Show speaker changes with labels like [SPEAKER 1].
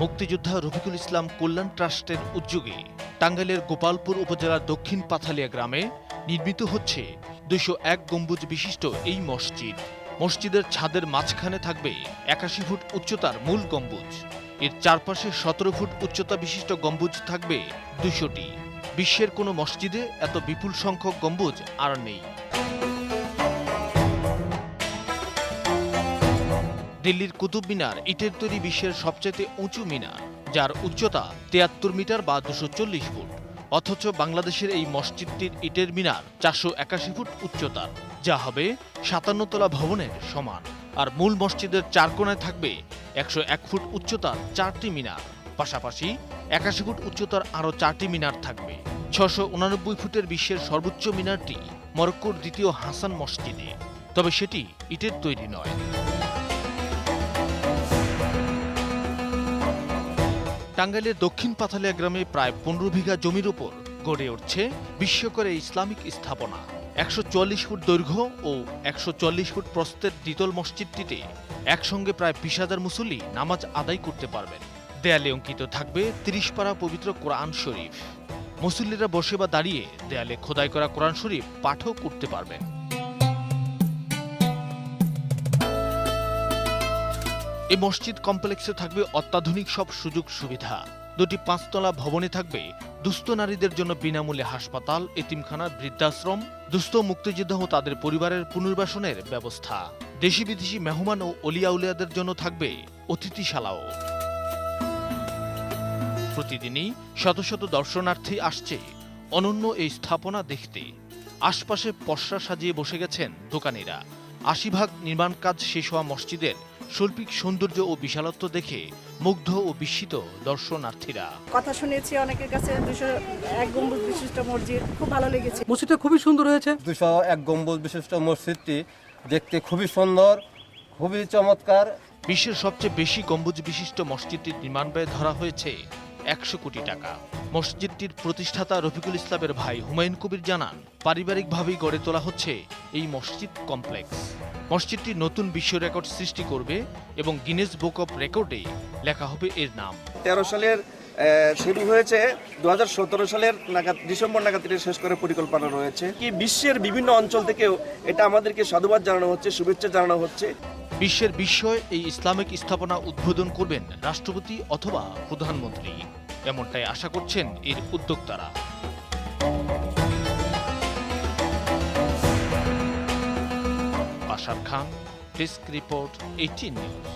[SPEAKER 1] মুক্তিযোদ্ধা রফিকুল ইসলাম কল্যাণ ট্রাস্টের উদ্যোগে টাঙ্গাইলের গোপালপুর উপজেলার দক্ষিণ পাথালিয়া গ্রামে নির্মিত হচ্ছে ২০১ গম্বুজ বিশিষ্ট এই মসজিদ। মসজিদের ছাদের মাঝখানে থাকবে ৮১ ফুট উচ্চতার মূল গম্বুজ। এর চারপাশে ১৭ ফুট উচ্চতা বিশিষ্ট গম্বুজ থাকবে ২০০টি। বিশ্বের কোনো মসজিদে এত বিপুল সংখ্যক গম্বুজ আর নেই। দিল্লির কুতুব মিনার ইটের তৈরি বিশ্বের সবচেয়ে উঁচু মিনার, যার উচ্চতা ৭৩ মিটার বা ২৪০ ফুট। অথচ বাংলাদেশের এই মসজিদটির ইটের মিনার ৪৮১ ফুট উচ্চতার, যা হবে ৫৭ তলা ভবনের সমান। আর মূল মসজিদের চার কোণায় থাকবে ১০১ ফুট উচ্চতার ৪টি মিনার, পাশাপাশি ৮১ ফুট উচ্চতার আরও ৪টি মিনার থাকবে। ৬৮৯ ফুটের বিশ্বের সর্বোচ্চ মিনারটি মরক্কোর দ্বিতীয় হাসান মসজিদে, তবে সেটি ইটের তৈরি নয়। টাঙ্গাইলের দক্ষিণ পাথালিয়া গ্রামে প্রায় ১৫ বিঘা জমির উপর গড়ে উঠছে বিস্ময়কর এই ইসলামিক স্থাপনা। ১৪৪ ফুট দৈর্ঘ্য ও ১৪৪ ফুট প্রস্থের দ্বিতল মসজিদটিতে একসঙ্গে প্রায় ২০,০০০ মুসল্লি নামাজ আদায় করতে পারবেন। দেয়ালে অঙ্কিত থাকবে ৩০ পারা পবিত্র কোরআন শরীফ। মুসল্লিরা বসে বা দাঁড়িয়ে দেয়ালে খোদাই করা কোরআন শরীফ পাঠও করতে পারবেন। এই মসজিদ কমপ্লেক্সে থাকবে অত্যাধুনিক সব সুযোগ সুবিধা। দুটি ৫তলা ভবনে থাকবে দুস্থ নারীদের জন্য বিনামূল্যে হাসপাতাল, এতিমখানা, বৃদ্ধাশ্রম, দুস্থ মুক্তিযোদ্ধা ও তাদের পরিবারের পুনর্বাসনের ব্যবস্থা। দেশি বিদেশি মেহমান ও অলিয়া উলিয়াদের জন্য থাকবে অতিথিশালাও। প্রতিদিনই শত শত দর্শনার্থী আসছে অনন্য এই স্থাপনা দেখতে। আশপাশে পসরা সাজিয়ে বসে গেছেন দোকানিরা। ৮০ ভাগ নির্মাণ কাজ শেষ হওয়া মসজিদের শৈল্পিক সৌন্দর্য ও বিশালত্ব দেখে মুগ্ধ ও বিস্মিত দর্শনার্থীরা।
[SPEAKER 2] কথা শুনেছি অনেকের কাছে ২০১ গম্বুজ বিশিষ্ট মসজিদ, খুব ভালো লেগেছে।
[SPEAKER 3] মসজিদটা খুবই সুন্দর হয়েছে।
[SPEAKER 4] ২০১ গম্বুজ বিশিষ্ট মসজিদটি দেখতে খুবই সুন্দর, খুবই চমৎকার।
[SPEAKER 1] বিশ্বের সবচেয়ে বেশি গম্বুজ বিশিষ্ট মসজিদটির নির্মাণ ব্যয় ধরা হয়েছে ১০০ কোটি টাকা। মসজিদটির প্রতিষ্ঠাতা রফিকুল ইসলামের ভাই হুমায়ুন কবির জানান, পারিবারিকভাবেই গড়ে তোলা হচ্ছে এই মসজিদ কমপ্লেক্স। মসজিদটি নতুন বিশ্ব রেকর্ড সৃষ্টি করবে এবং গিনেস বুক অব রেকর্ডে লেখা হবে এর নাম।
[SPEAKER 5] ১৩ সালের শুরু হয়েছে, ২০১৭ সালের নাগাদ ডিসেম্বর নাগাদ এটা শেষ করে পরিকল্পনা রয়েছে। কি বিশ্বের বিভিন্ন অঞ্চল থেকেও এটা আমাদেরকে সাধুবাদ জানানো হচ্ছে, শুভেচ্ছা জানানো হচ্ছে।
[SPEAKER 1] বিশ্বের বিস্ময় এই ইসলামিক স্থাপনা উদ্বোধন করবেন রাষ্ট্রপতি অথবা প্রধানমন্ত্রী, এমনটাই আশা করছেন এর উদ্যোক্তারা। আশার খান, ডেস্ক রিপোর্ট, 18 নিউজ।